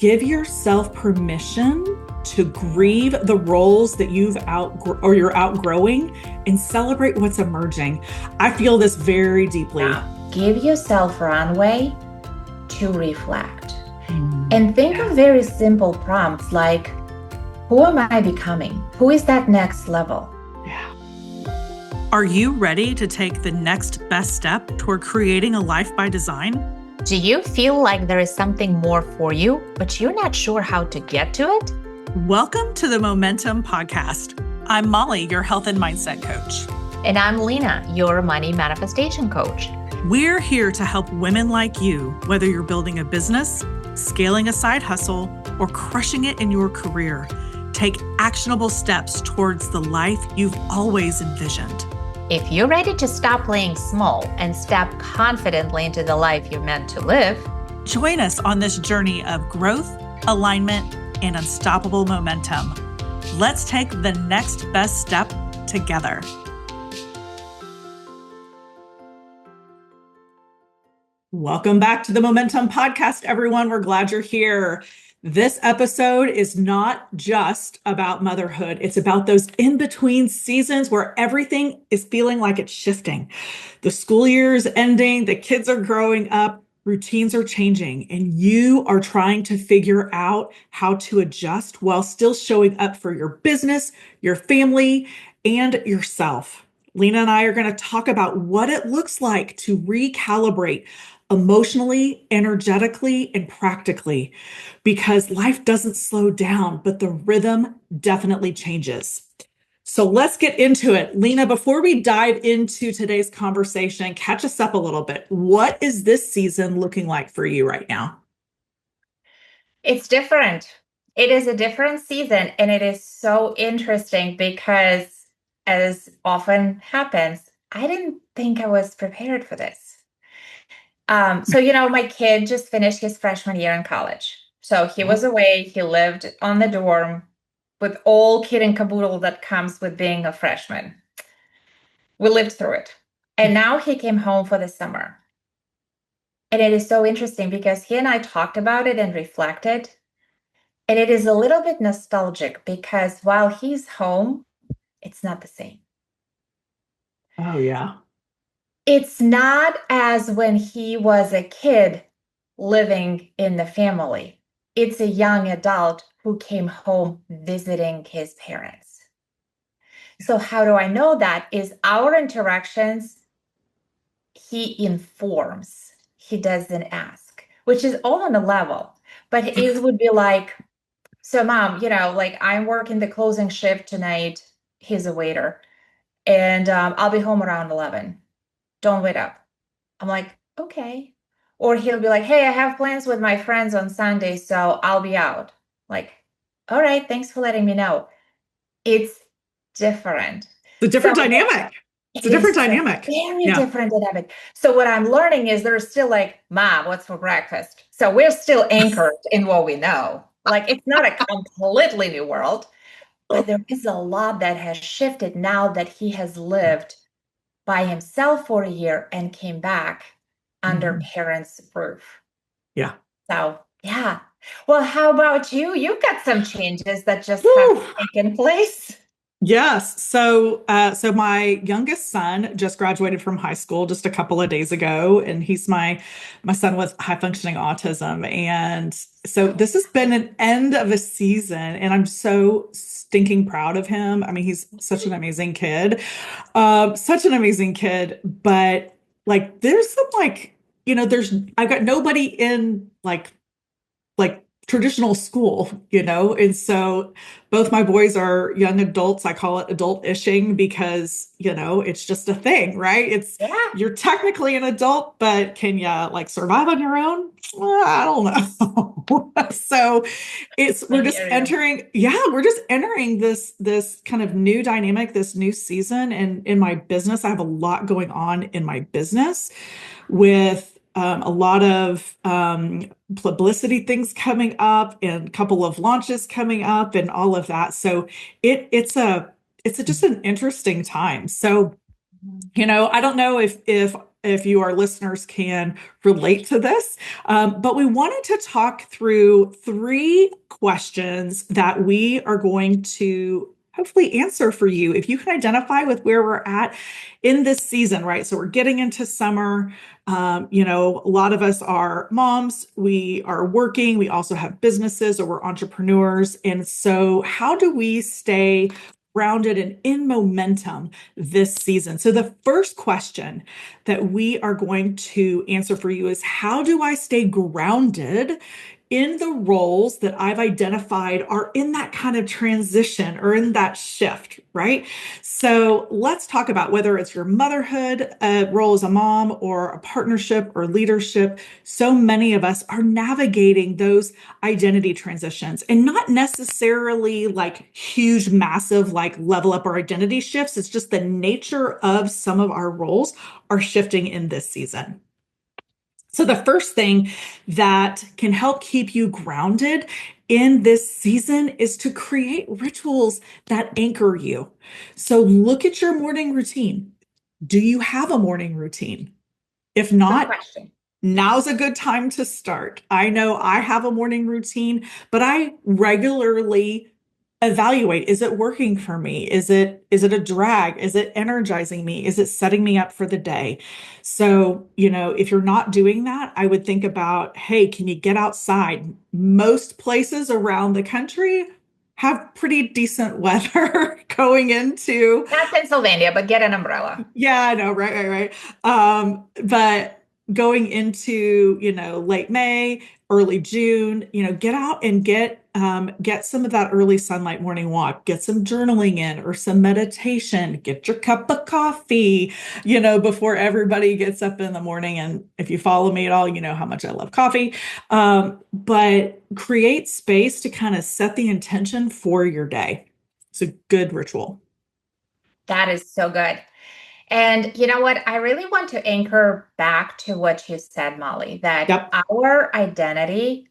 give yourself permission to grieve the roles that you're outgrowing and celebrate what's emerging. I feel this very deeply. Now, give yourself runway to reflect and think of very simple prompts like, who am I becoming? Who is that next level? Yeah. Are you ready to take the next best step toward creating a life by design? Do you feel like there is something more for you, but you're not sure how to get to it? Welcome to the Momentum Podcast. I'm Molly, your health and mindset coach. And I'm Lena, your money manifestation coach. We're here to help women like you, whether you're building a business, scaling a side hustle, or crushing it in your career, take actionable steps towards the life you've always envisioned. If you're ready to stop playing small and step confidently into the life you're meant to live, join us on this journey of growth, alignment, and unstoppable momentum. Let's take the next best step together. Welcome back to the Momentum Podcast, everyone. We're glad you're here. This episode is not just about motherhood. It's about those in-between seasons where everything is feeling like it's shifting. The school year is ending, the kids are growing up, routines are changing, and you are trying to figure out how to adjust while still showing up for your business, your family, and yourself. Lena and I are going to talk about what it looks like to recalibrate emotionally, energetically, and practically, because life doesn't slow down, but the rhythm definitely changes. So let's get into it. Lena, before we dive into today's conversation, catch us up a little bit. What is this season looking like for you right now? it's different. It is a different season, and it is so interesting because, as often happens, I didn't think I was prepared for this. My kid just finished his freshman year in college. So he was away. He lived on the dorm with all kid and caboodle that comes with being a freshman. We lived through it. And now he came home for the summer. And it is so interesting because he and I talked about it and reflected. And it is a little bit nostalgic because while he's home, it's not the same. Oh, yeah. It's not as when he was a kid living in the family. It's a young adult who came home visiting his parents. So how do I know that? Is our interactions, he informs, he doesn't ask, which is all on a level. But it would be like, so mom, I'm working the closing shift tonight. He's a waiter. And I'll be home around 11. Don't wait up. I'm like, okay. Or he'll be like, hey, I have plans with my friends on Sunday, so I'll be out. Like, all right, thanks for letting me know. It's different. It's a different dynamic. It's a different dynamic. Very different dynamic. So what I'm learning is there's still like, mom, what's for breakfast? So we're still anchored in what we know. Like, it's not a completely new world, but there is a lot that has shifted now that he has lived by himself for a year and came back under parents' roof. Yeah. So, yeah. Well, how about you? You've got some changes that just have taken place. Yes. So my youngest son just graduated from high school just a couple of days ago, and he's my son with high functioning autism. And so this has been an end of a season, and I'm so stinking proud of him. I mean, he's such an amazing kid, but like, there's some I've got nobody in like traditional school, and so both my boys are young adults. I call it adult-ishing because, it's just a thing, right? You're technically an adult, but can you survive on your own? Well, I don't know. So we're just entering this kind of new dynamic, this new season. And in my business, I have a lot going on in my business with a lot of publicity things coming up and a couple of launches coming up and all of that. So it's just an interesting time. So, I don't know if if you, our listeners, can relate to this. But we wanted to talk through 3 questions that we are going to hopefully answer for you. If you can identify with where we're at in this season, right? So we're getting into summer. A lot of us are moms, we are working, we also have businesses or we're entrepreneurs. And so, how do we stay grounded and in momentum this season? So, the first question that we are going to answer for you is, how do I stay grounded in the roles that I've identified are in that kind of transition or in that shift, right? So let's talk about whether it's your motherhood role as a mom or a partnership or leadership. So many of us are navigating those identity transitions, and not necessarily like huge, massive, like level up our identity shifts. It's just the nature of some of our roles are shifting in this season. So, the first thing that can help keep you grounded in this season is to create rituals that anchor you. So, look at your morning routine. Do you have a morning routine? If Good not, question. now's a good time to start. I know I have a morning routine, but I regularly evaluate, is it working for me? Is it a drag? Is it energizing me? Is it setting me up for the day? So, if you're not doing that, I would think about, hey, can you get outside? Most places around the country have pretty decent weather going into. Not Pennsylvania, but get an umbrella. Yeah, I know, right. But going into, late May, early June, get out and get some of that early sunlight morning walk, get some journaling in or some meditation, get your cup of coffee, before everybody gets up in the morning. And if you follow me at all, you know how much I love coffee. But create space to kind of set the intention for your day. It's a good ritual. That is so good. And you know what? I really want to anchor back to what you said, Molly, that Yep, our identity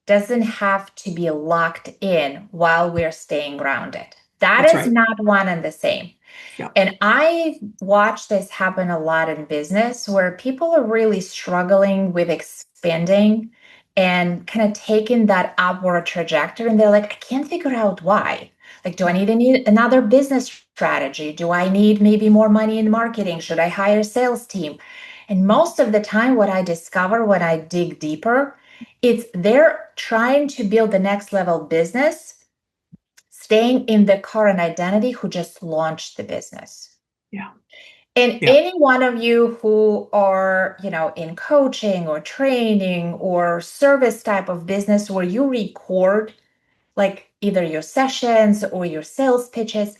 doesn't have to be locked in while we're staying grounded. That that's is right. not one and the same. Yep. And I watch this happen a lot in business where people are really struggling with expanding and kind of taking that upward trajectory. And they're like, I can't figure out why. Like, do I need another business strategy? Do I need maybe more money in marketing? Should I hire a sales team? And most of the time, what I discover when I dig deeper, it's they're trying to build the next level business, staying in the current identity who just launched the business. Yeah. And Yeah. any one of you who are, in coaching or training or service type of business where you record like either your sessions or your sales pitches,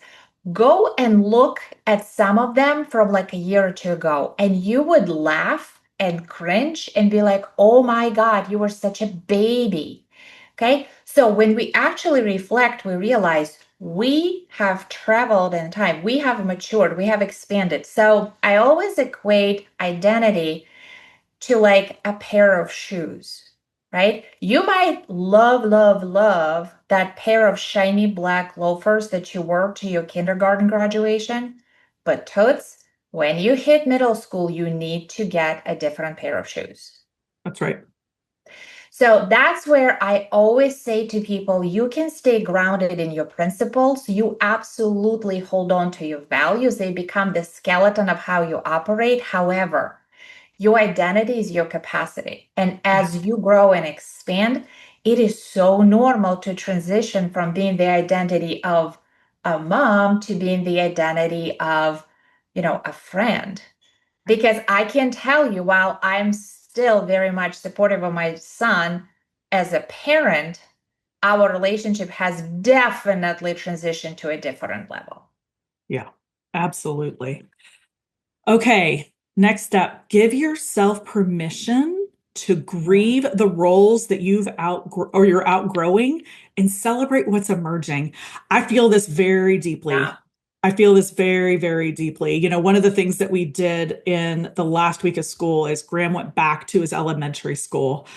go and look at some of them from like a year or two ago, and you would laugh and cringe and be like, oh my God, you were such a baby. Okay. So when we actually reflect, we realize we have traveled in time, we have matured, we have expanded. So I always equate identity to like a pair of shoes, right? You might love, love, love that pair of shiny black loafers that you wore to your kindergarten graduation. But totes, when you hit middle school, you need to get a different pair of shoes. That's right. So that's where I always say to people, you can stay grounded in your principles. You absolutely hold on to your values. They become the skeleton of how you operate. However, your identity is your capacity. And as you grow and expand, it is so normal to transition from being the identity of a mom to being the identity of, a friend. Because I can tell you, while I'm still very much supportive of my son as a parent, our relationship has definitely transitioned to a different level. Yeah, absolutely. Okay, next step, give yourself permission to grieve the roles that you're outgrowing and celebrate what's emerging. I feel this very deeply. Yeah. I feel this very, very deeply. One of the things that we did in the last week of school is Graham went back to his elementary school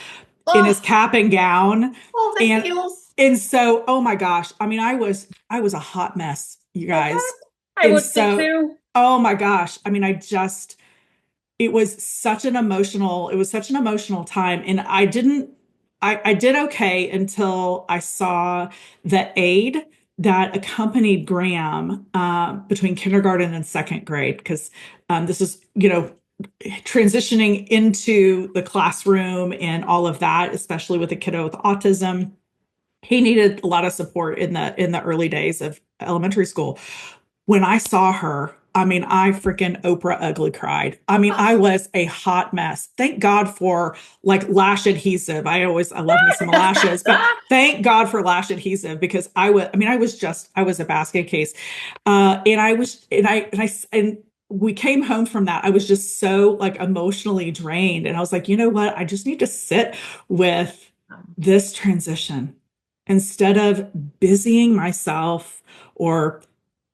in his Oh, cap and gown. all the And feels. and so, oh my gosh, I mean, I was a hot mess, you I bet. guys. I And would be so, too. oh my gosh, I mean, it was such an emotional time. And I did okay until I saw the aide that accompanied Graham between kindergarten and second grade, because this is, transitioning into the classroom and all of that, especially with a kiddo with autism. He needed a lot of support in the early days of elementary school. When I saw her, I mean, I freaking Oprah ugly cried. I mean, I was a hot mess. Thank God for like lash adhesive. I love me some lashes, but thank God for lash adhesive, because I was a basket case. And I was, and we came home from that. I was just so like emotionally drained. And I was like, you know what? I just need to sit with this transition instead of busying myself or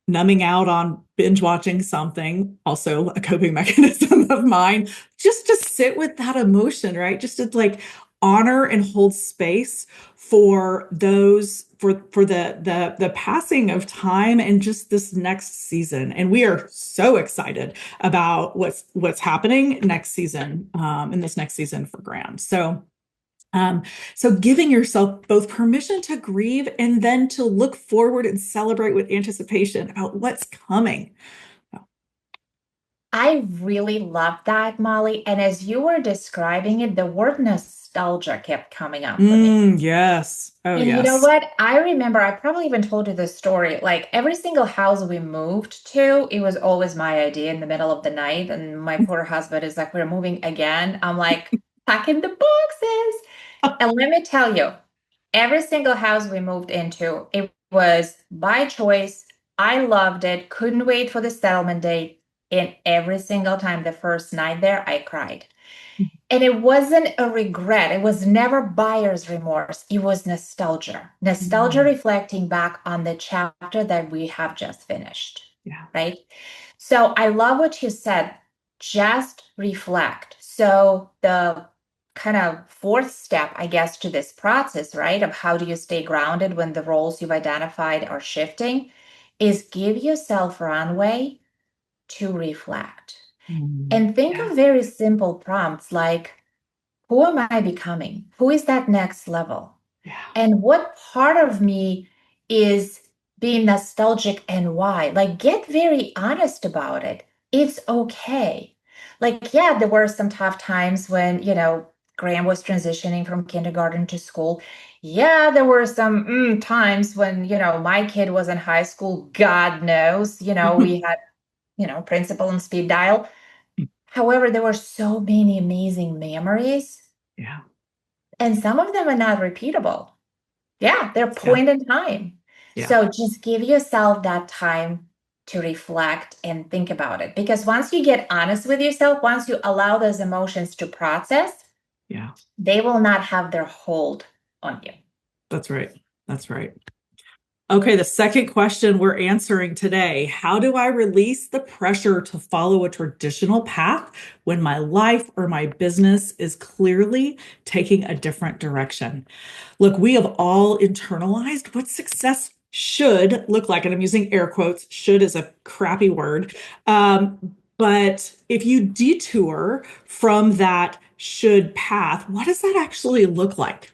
numbing out on binge watching something, also a coping mechanism of mine, just to sit with that emotion, right? Just to like honor and hold space for those for the passing of time and just this next season. And we are so excited about what's happening next season, in this next season for Graham. Um, so giving yourself both permission to grieve and then to look forward and celebrate with anticipation about what's coming. I really love that, Molly. And as you were describing it, the word nostalgia kept coming up for me. Yes. Oh, And you know yes. what? I remember, I probably even told you this story. Like every single house we moved to, it was always my idea in the middle of the night. And my poor husband is like, we're moving again. I'm like, packing the boxes. And let me tell you, every single house we moved into, it was by choice. I loved it, couldn't wait for the settlement date. And every single time the first night there, I cried. And it wasn't a regret. It was never buyer's remorse. It was nostalgia. Nostalgia Mm, reflecting back on the chapter that we have just finished, yeah. right? So I love what you said. Just reflect. So the kind of fourth step, I guess, to this process, right, of how do you stay grounded when the roles you've identified are shifting, is give yourself runway to reflect. And think Yeah. of very simple prompts like, who am I becoming? Who is that next level? Yeah. And what part of me is being nostalgic and why? Like, get very honest about it. It's okay. Like, yeah, there were some tough times when, Graham was transitioning from kindergarten to school. Yeah, there were some times when, my kid was in high school. God knows, we had, principal and speed dial. However, there were so many amazing memories, Yeah. and some of them are not repeatable. Yeah, they're Yeah. point in time. Yeah. So just give yourself that time to reflect and think about it. Because once you get honest with yourself, once you allow those emotions to process, Yeah. they will not have their hold on you. That's right. That's right. Okay, the second question we're answering today: how do I release the pressure to follow a traditional path when my life or my business is clearly taking a different direction? Look, we have all internalized what success should look like. And I'm using air quotes. Should is a crappy word. But if you detour from that should path, what does that actually look like?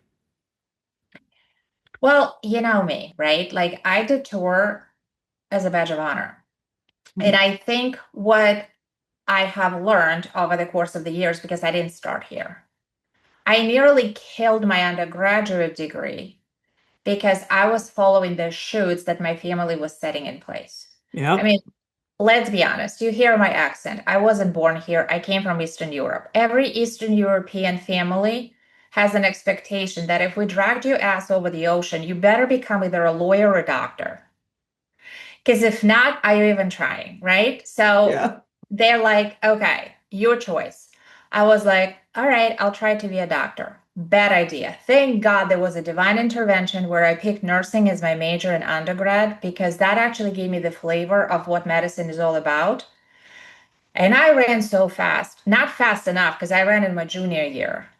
Well, you know me, right? Like I detour as a badge of honor. And Mm. I think what I have learned over the course of the years, because I didn't start here, I nearly killed my undergraduate degree because I was following the shoots that my family was setting in place. I Yep. mean, let's be honest, you hear my accent. I wasn't born here. I came from Eastern Europe. Every Eastern European family has an expectation that if we dragged your ass over the ocean, you better become either a lawyer or a doctor. Because if not, are you even trying? Right. So Yeah. they're like, okay, your choice. I was like, all right, I'll try to be a doctor. Bad idea. Thank God there was a divine intervention where I picked nursing as my major in undergrad because that actually gave me the flavor of what medicine is all about. And I ran so fast, not fast enough because I ran in my junior year.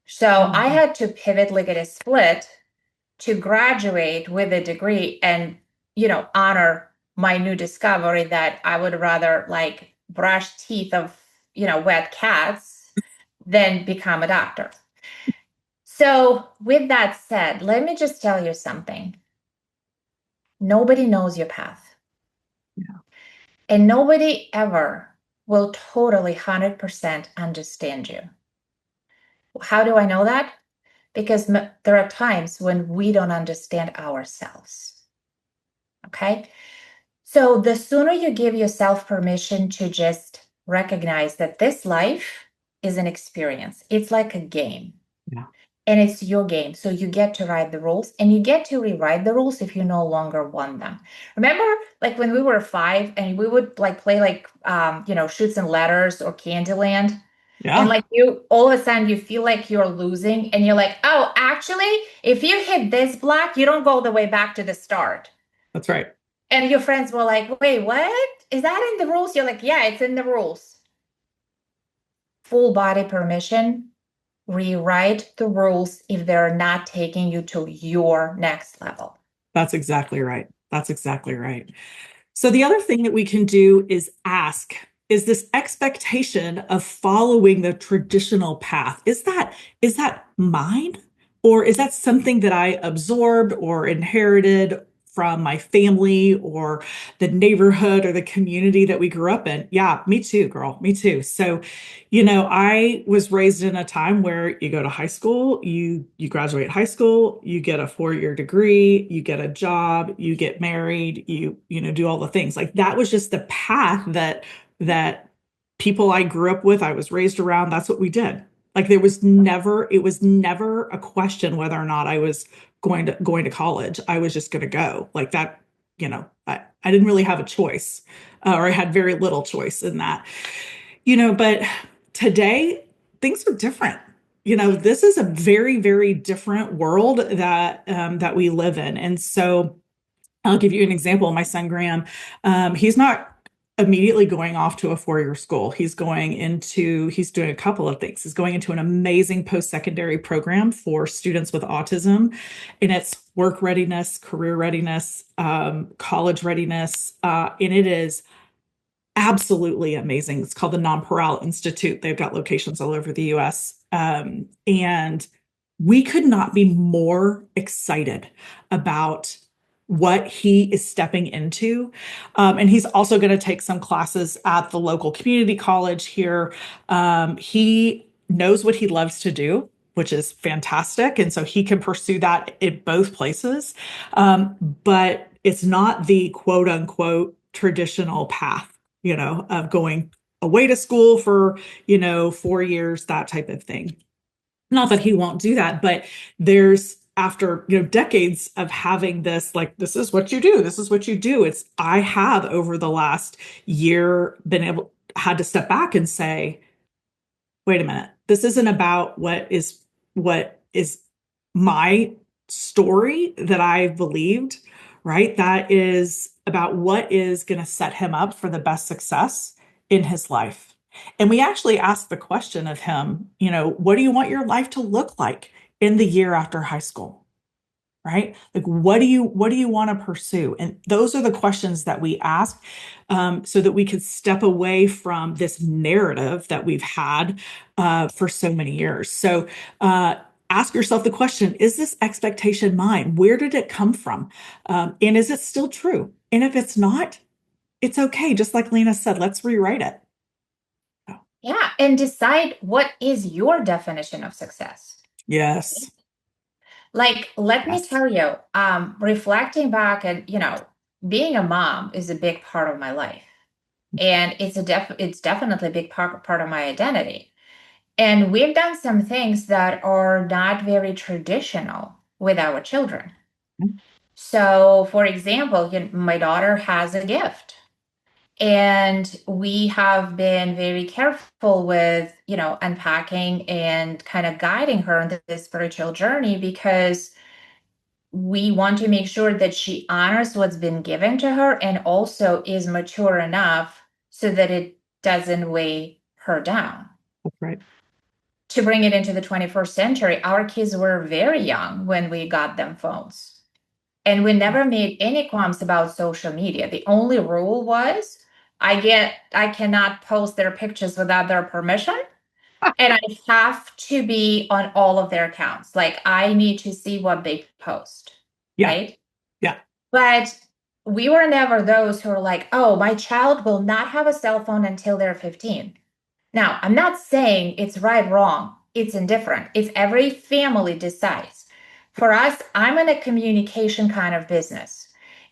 So I Mhm. had to pivot like at a split to graduate with a degree and, honor my new discovery that I would rather like brush teeth of wet cats than become a doctor. So with that said, let me just tell you something. Nobody knows your path. Yeah. And nobody ever will totally 100% understand you. How do I know that? Because there are times when we don't understand ourselves. Okay? So the sooner you give yourself permission to just recognize that this life is an experience, it's like a game. Yeah. And it's your game. So you get to write the rules and you get to rewrite the rules if you no longer want them. Remember, like when we were 5 and we would like play like Shoots and Letters or Candyland, and Yeah. like you all of a sudden you feel like you're losing and you're like, oh, actually, if you hit this block, you don't go all the way back to the start. That's right. And your friends were like, wait, what? Is that in the rules? You're like, yeah, it's in the rules. Full body permission. Rewrite the rules if they're not taking you to your next level. That's exactly right. That's exactly right. So the other thing that we can do is ask, is this expectation of following the traditional path, is that mine? Or is that something that I absorbed or inherited from my family or the neighborhood or the community that we grew up in? Yeah, me too, girl. Me too. So, I was raised in a time where you go to high school, you graduate high school, you get a 4-year degree, you get a job, you get married, you do all the things. Like that was just the path that people I grew up with, I was raised around, that's what we did. Like it was never a question whether or not I was going to college. I was just going to go like that. I didn't really have a choice, or I had very little choice in that. But today things are different. This is a very, very different world that we live in, and so I'll give you an example. My son Graham, he's not immediately going off to a 4-year school. He's doing a couple of things. He's going into an amazing post-secondary program for students with autism, and it's work readiness, career readiness, college readiness, and it is absolutely amazing. It's called the Nonpareil Institute. They've got locations all over the US. And we could not be more excited about what he is stepping into. And he's also going to take some classes at the local community college here. He knows what he loves to do, which is fantastic. And so he can pursue that in both places. But it's not the quote unquote traditional path, of going away to school for, 4 years, that type of thing. Not that he won't do that, but there's after, decades of having this, like, this is what you do. This is what you do. I have over the last year had to step back and say, wait a minute, this isn't about what is my story that I believed, right? That is about what is going to set him up for the best success in his life. And we actually asked the question of him, what do you want your life to look like in the year after high school? Right? Like, what do you want to pursue? And those are the questions that we ask, so that we could step away from this narrative that we've had for so many years. So ask yourself the question, is this expectation mine? Where did it come from? And is it still true? And if it's not, it's okay. Just like Lena said, let's rewrite it. Yeah, and decide what is your definition of success. Yes. Like, let me Yes. tell you, reflecting back and, being a mom is a big part of my life. And it's definitely a big part of my identity. And we've done some things that are not very traditional with our children. So, for example, my daughter has a gift. And we have been very careful with, unpacking and kind of guiding her on this spiritual journey because we want to make sure that she honors what's been given to her and also is mature enough so that it doesn't weigh her down. That's right. To bring it into the 21st century, our kids were very young when we got them phones. And we never made any qualms about social media. The only rule was I cannot post their pictures without their permission. And I have to be on all of their accounts. Like I need to see what they post, Yeah. right? Yeah. But we were never those who are like, oh, my child will not have a cell phone until they're 15. Now, I'm not saying it's right, wrong. It's indifferent. It's every family decides. For us, I'm in a communication kind of business.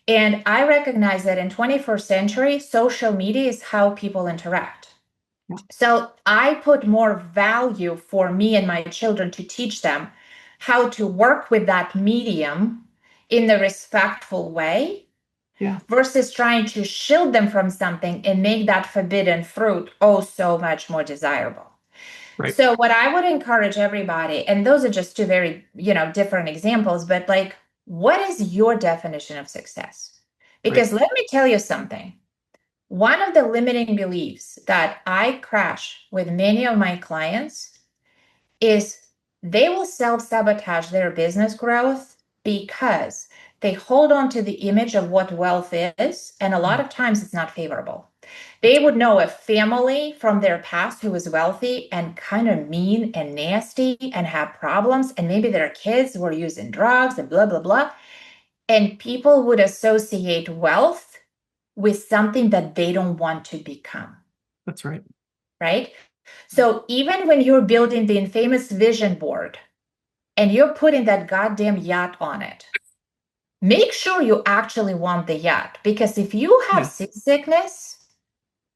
And I recognize that in 21st century, social media is how people interact. Yeah. So I put more value for me and my children to teach them how to work with that medium in a respectful way Yeah. versus trying to shield them from something and make that forbidden fruit oh so much more desirable. Right. So what I would encourage everybody, and those are just two very, different examples, but like, what is your definition of success? Right. Because let me tell you something. One of the limiting beliefs that I crash with many of my clients is they will self-sabotage their business growth because they hold on to the image of what wealth is, and a lot of times it's not favorable. They would know a family from their past who was wealthy and kind of mean and nasty and have problems, and maybe their kids were using drugs and blah, blah, blah. And people would associate wealth with something that they don't want to become. That's right. Right? So even when you're building the infamous vision board and you're putting that goddamn yacht on it, make sure you actually want the yacht. Because if you have Yeah. seasickness,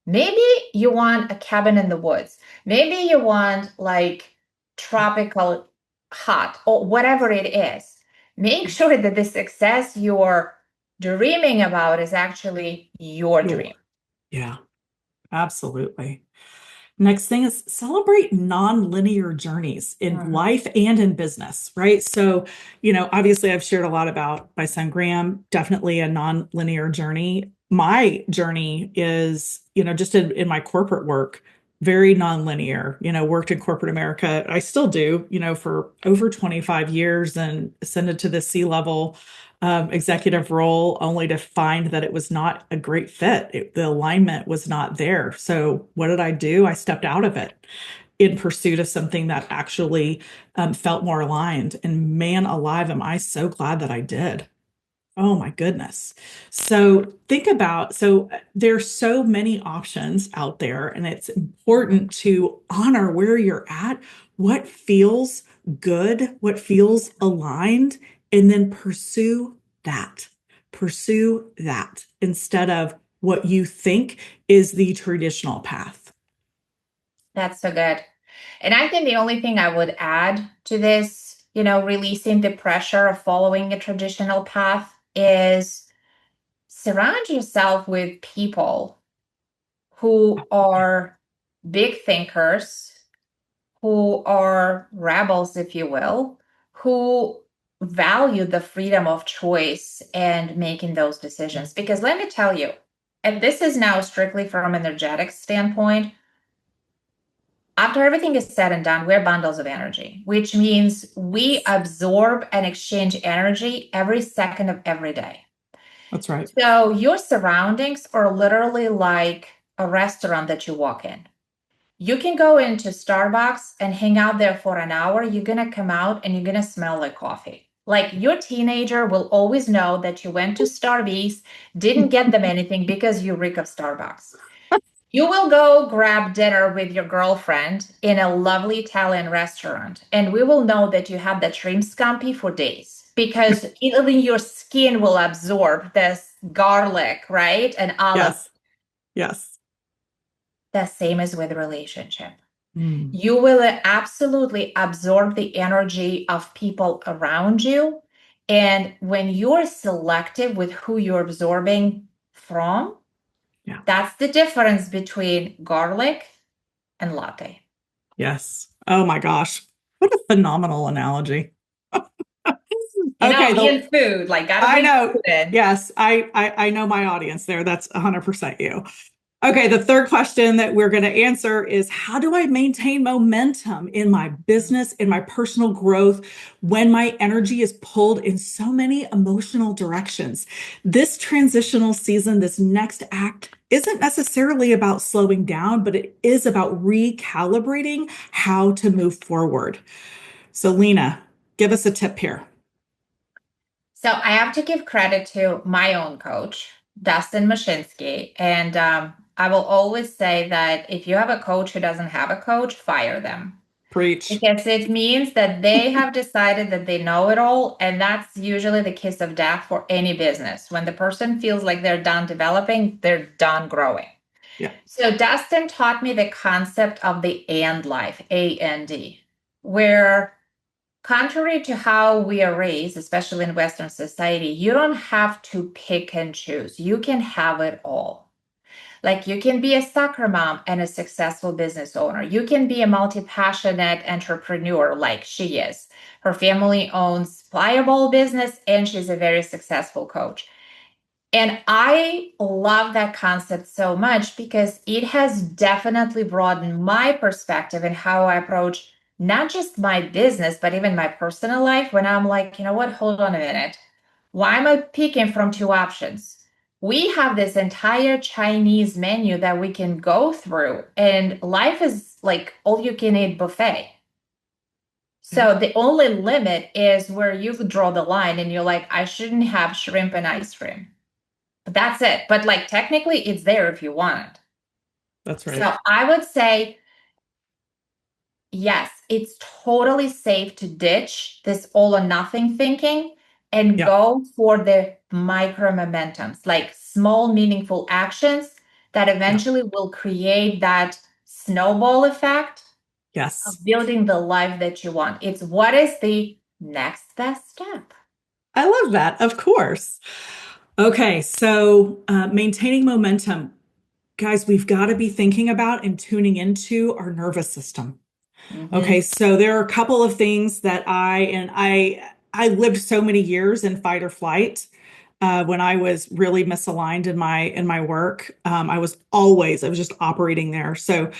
maybe you want a cabin in the woods. Maybe you want like tropical hot or whatever it is. Make sure that the success you're dreaming about is actually your dream. Yeah, absolutely. Next thing is celebrate non-linear journeys in life and in business, right? So, obviously I've shared a lot about my son Graham, definitely a non-linear journey. My journey is, just in my corporate work, very non-linear, worked in corporate America. I still do, for over 25 years and ascended to the C-level executive role only to find that it was not a great fit. The alignment was not there. So what did I do? I stepped out of it in pursuit of something that actually felt more aligned. And man alive, am I so glad that I did. Oh my goodness. So there's so many options out there, and it's important to honor where you're at, what feels good, what feels aligned, and then that. Pursue that instead of what you think is the traditional path. That's so good. And I think the only thing I would add to this, releasing the pressure of following a traditional path is surround yourself with people who are big thinkers, who are rebels, if you will, who value the freedom of choice and making those decisions. Because let me tell you, and this is now strictly from an energetic standpoint, after everything is said and done, we're bundles of energy, which means we absorb and exchange energy every second of every day. That's right. So your surroundings are literally like a restaurant that you walk in. You can go into Starbucks and hang out there for an hour. You're going to come out and you're going to smell like coffee. Like your teenager will always know that you went to Starbucks, didn't get them anything because you reek of Starbucks. You will go grab dinner with your girlfriend in a lovely Italian restaurant, and we will know that you had that shrimp scampi for days because even your skin will absorb this garlic, right? And olive. Yes. Yes. The same as with relationship. Mm. You will absolutely absorb the energy of people around you. And when you're selective with who you're absorbing from, that's the difference between garlic and latte. Yes. Oh my gosh. What a phenomenal analogy. Okay, in food, like gotta I bring know. food in. Yes, I know my audience there. That's 100% you. Okay, the third question that we're going to answer is how do I maintain momentum in my business, in my personal growth, when my energy is pulled in so many emotional directions? This transitional season, this next act, isn't necessarily about slowing down, but it is about recalibrating how to move forward. So, Lena, give us a tip here. So I have to give credit to my own coach, Dustin Mashinsky. And I will always say that if you have a coach who doesn't have a coach, fire them. Preach. Because it means that they have decided that they know it all. And that's usually the kiss of death for any business. When the person feels like they're done developing, they're done growing. Yeah. So Dustin taught me the concept of the and life, A-N-D, where contrary to how we are raised, especially in Western society, you don't have to pick and choose. You can have it all. Like you can be a soccer mom and a successful business owner. You can be a multi-passionate entrepreneur like she is. Her family owns Pliable business and she's a very successful coach. And I love that concept so much because it has definitely broadened my perspective and how I approach not just my business, but even my personal life when I'm like, you know what, hold on a minute. Why am I picking from two options? We have this entire Chinese menu that we can go through, and life is like all you can eat buffet. So the only limit is where you draw the line and you're like, I shouldn't have shrimp and ice cream. But that's it. But like technically it's there if you want it. That's right. So I would say, yes, it's totally safe to ditch this all or nothing thinking and Yeah. go for the micro momentums, like small, meaningful actions that Yeah. eventually will create that snowball effect Yes. of building the life that you want. It's what is the next best step? I love that. Of course. Okay, so maintaining momentum. Guys, we've got to be thinking about and tuning into our nervous system. Okay, Mhm. so there are a couple of things that I lived so many years in fight or flight. When I was really misaligned in my work, I was just operating there. So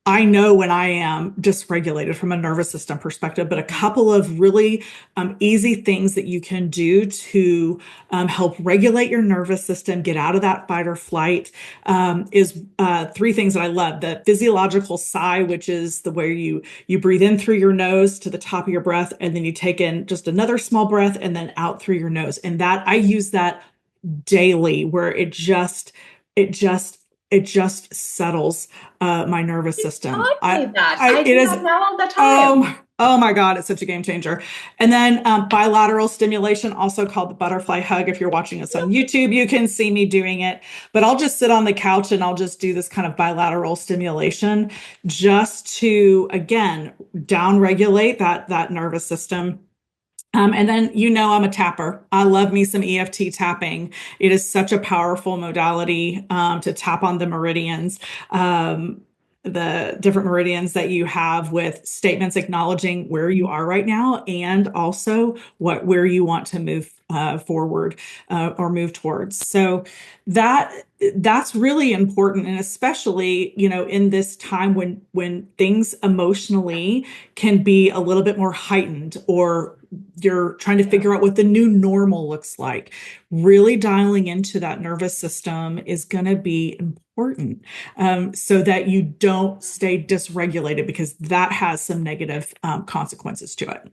I know when I am dysregulated from a nervous system perspective, but a couple of really easy things that you can do to help regulate your nervous system, get out of that fight or flight, is three things that I love. The physiological sigh, which is the where you breathe in through your nose to the top of your breath, and then you take in just another small breath, and then out through your nose. And that I use that daily, where it just it just settles my nervous You system. taught me that. I I it do is that now all the oh time. oh my God, it's such a game changer. And then bilateral stimulation, also called the butterfly hug. If you're watching us on YouTube, you can see me doing it. But I'll just sit on the couch and I'll just do this kind of bilateral stimulation just to again down regulate that nervous system. And then, I'm a tapper. I love me some EFT tapping. It is such a powerful modality to tap on um, the different meridians that you have with statements acknowledging where you are right now and also where you want to move forward or move towards. So that that's really important, and especially in this time when things emotionally can be a little bit more heightened, or you're trying to Yeah. figure out what the new normal looks like. Really dialing into that nervous system is going to be important, so that you don't stay dysregulated, because that has some negative consequences to it.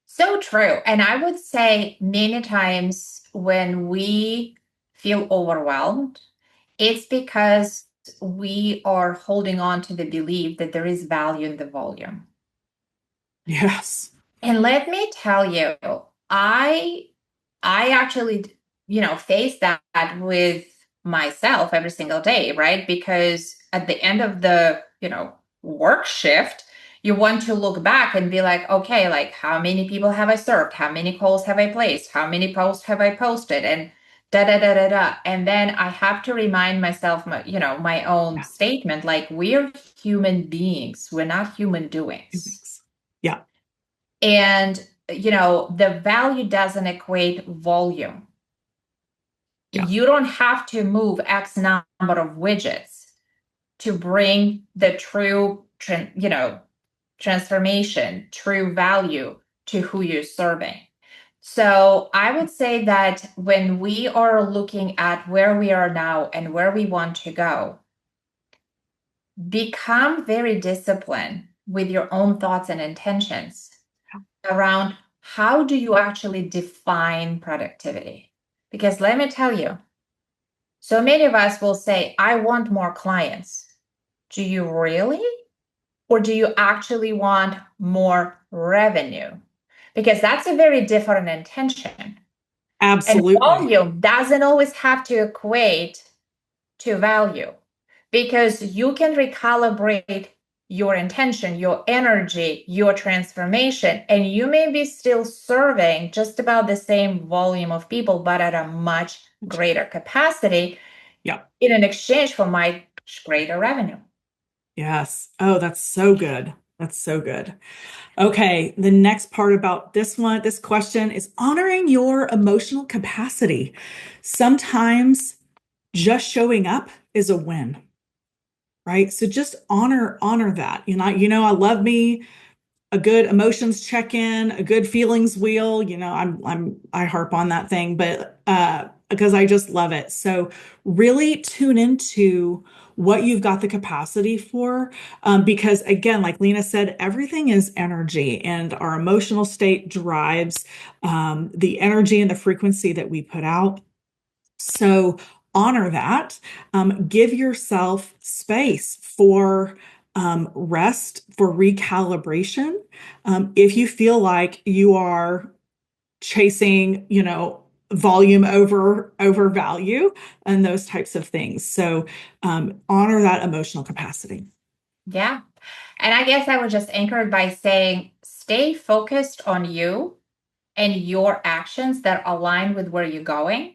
So true. And I would say many times when we feel overwhelmed, it's because we are holding on to the belief that there is value in the volume. Yes. And let me tell you, I I actually, face that with myself every single day, right? Because at the end of the, work shift, you want to look back and be like, okay, like how many people have I served? How many calls have I placed? How many posts have I posted? And da da da da da. And then I have to remind myself, my own Yeah. statement, like we're human beings, we're not human doings. Thanks. Yeah. And, the value doesn't equate volume. Yeah. You don't have to move X number of widgets to bring the true, transformation, true value to who you're serving. So I would say that when we are looking at where we are now and where we want to go, become very disciplined with your own thoughts and intentions around how do you actually define productivity? Because let me tell you, so many of us will say, I want more clients. Do you really? Or do you actually want more revenue? Because that's a very different intention. Absolutely. And volume doesn't always have to equate to value, because you can recalibrate your intention, your energy, your transformation, and you may be still serving just about the same volume of people, but at a much greater capacity. Yeah. In an exchange for much greater revenue. Yes. Oh, that's so good. That's so good. Okay. The next part about this question is honoring your emotional capacity. Sometimes just showing up is a win, right? So just honor that. I love me a good emotions check-in, a good feelings wheel. I harp on that thing, but because I just love it. So really tune into what you've got the capacity for, because again, like Lena said, everything is energy, and our emotional state drives the energy and the frequency that we put out. So honor that. Give yourself space for rest, for recalibration. If you feel like you are chasing, volume over value and those types of things. So honor that emotional capacity. Yeah. And I guess I would just anchor it by saying, stay focused on you and your actions that align with where you're going,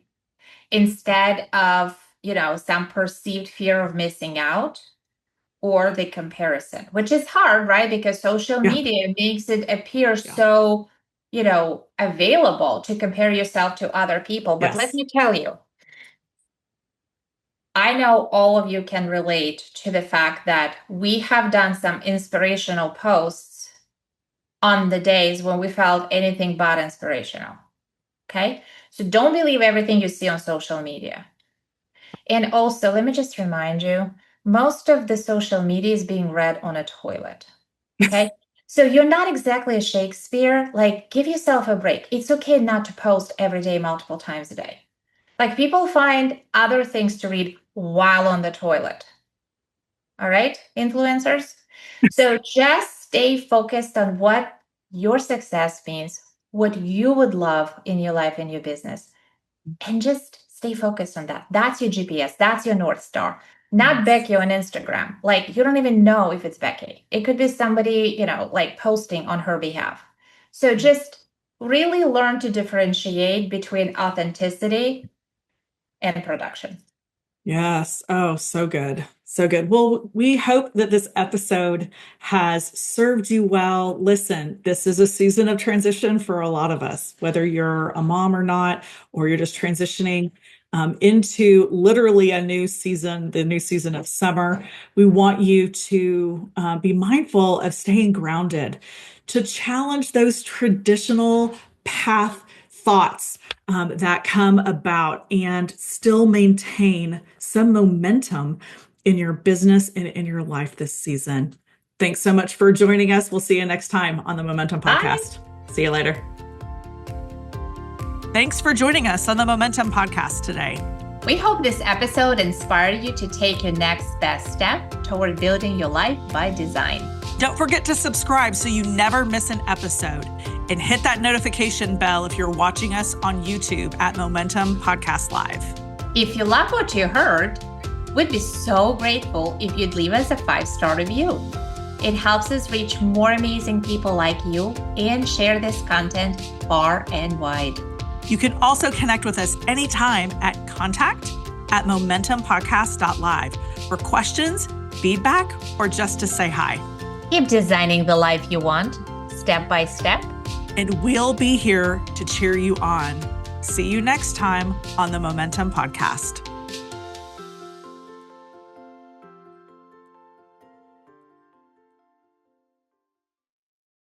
instead of, some perceived fear of missing out or the comparison, which is hard, right? Because social media makes it appear so, available to compare yourself to other people. But let me tell you, I know all of you can relate to the fact that we have done some inspirational posts on the days when we felt anything but inspirational. Okay? So don't believe everything you see on social media. And also, let me just remind you, most of the social media is being read on a toilet. Okay? So you're not exactly a Shakespeare. Like, give yourself a break. It's okay not to post every day, multiple times a day. Like, people find other things to read while on the toilet. All right, influencers? So just stay focused on what your success means, what you would love in your life and your business, and just stay focused on that. That's your GPS. That's your North Star. Not Becky on Instagram. Like, you don't even know if it's Becky. It could be somebody, like posting on her behalf. So just really learn to differentiate between authenticity and production. Yes. Oh, so good. So good. Well, we hope that this episode has served you well. Listen, this is a season of transition for a lot of us, whether you're a mom or not, or you're just transitioning into literally a new season, the new season of summer. We want you to be mindful of staying grounded, to challenge those traditional path thoughts that come about, and still maintain some momentum in your business and in your life this season. Thanks so much for joining us. We'll see you next time on the Momentum Podcast. Bye. See you later. Thanks for joining us on the Momentum Podcast today. We hope this episode inspired you to take your next best step toward building your life by design. Don't forget to subscribe so you never miss an episode, and hit that notification bell if you're watching us on YouTube at Momentum Podcast Live. If you love what you heard, we'd be so grateful if you'd leave us a 5-star review. It helps us reach more amazing people like you and share this content far and wide. You can also connect with us anytime at contact@momentumpodcast.live for questions, feedback, or just to say hi. Keep designing the life you want, step by step. And we'll be here to cheer you on. See you next time on the Momentum Podcast.